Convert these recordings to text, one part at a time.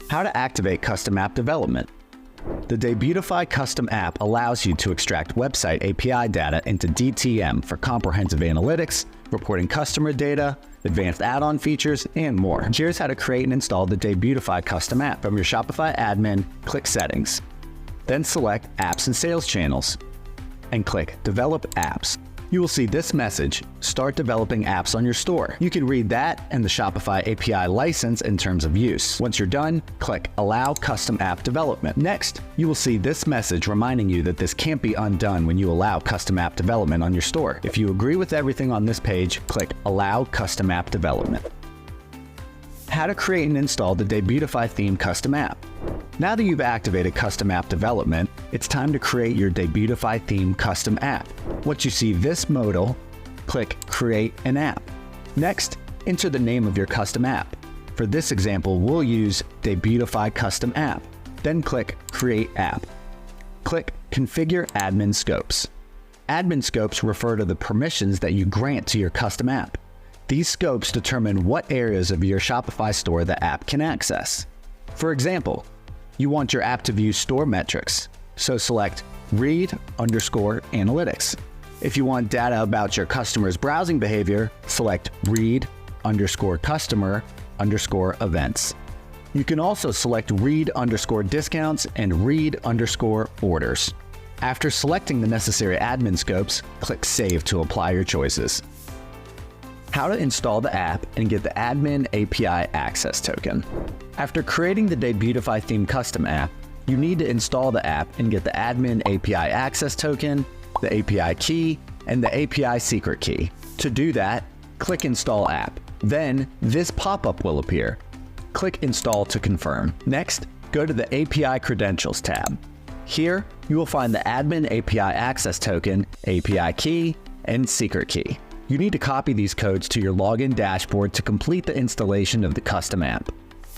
How to activate custom app development. The Debutify custom app allows you to extract website API data into DTM for comprehensive analytics, reporting customer data, advanced add-on features, and more. Here's how to create and install the Debutify custom app. From your Shopify admin, click Settings. Then select Apps and Sales Channels and click Develop Apps. You will see this message, Start developing apps on your store. You can read that and the Shopify API license and terms of use. Once you're done, click Allow Custom App Development. Next, you will see this message reminding you that this can't be undone when you allow custom app development on your store. If you agree with everything on this page, click Allow Custom App Development. How to create and install the Debutify theme custom app. Now that you've activated custom app development, it's time to create your Debutify theme custom app. Once you see this modal, click Create an App. Next, enter the name of your custom app. For this example, we'll use Debutify Custom App. Then click Create App. Click Configure Admin Scopes. Admin scopes refer to the permissions that you grant to your custom app. These scopes determine what areas of your Shopify store the app can access. For example, you want your app to view store metrics, so select Read_Analytics. If you want data about your customer's browsing behavior, select Read_Customer_Events. You can also select Read_Discounts and Read_Orders. After selecting the necessary admin scopes, click Save to apply your choices. How to install the app and get the admin API access token. After creating the Debutify theme custom app, you need to install the app and get the admin API access token, the API key, and the API secret key. To do that, click Install App. Then this pop-up will appear. Click Install to confirm. Next, go to the API Credentials tab. Here, you will find the admin API access token, API key, and secret key. You need to copy these codes to your login dashboard to complete the installation of the custom app.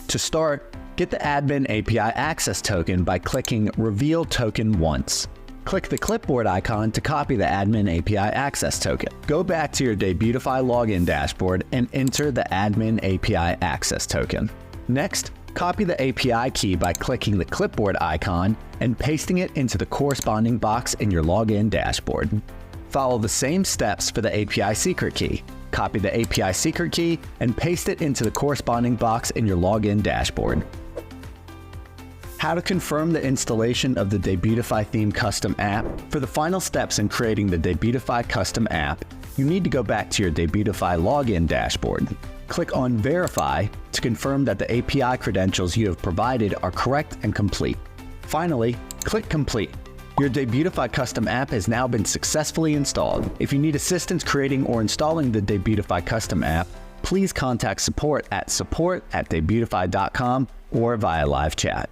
To start, get the admin API access token by clicking Reveal Token once. Click the clipboard icon to copy the admin API access token. Go back to your Debutify login dashboard and enter the admin API access token. Next, copy the API key by clicking the clipboard icon and pasting it into the corresponding box in your login dashboard. Follow the same steps for the API secret key. Copy the API secret key and paste it into the corresponding box in your login dashboard. How to confirm the installation of the Debutify theme custom app. For the final steps in creating the Debutify custom app, you need to go back to your Debutify login dashboard. Click on Verify to confirm that the API credentials you have provided are correct and complete. Finally, click Complete. Your Debutify custom app has now been successfully installed. If you need assistance creating or installing the Debutify custom app, please contact support at support@debutify.com or via live chat.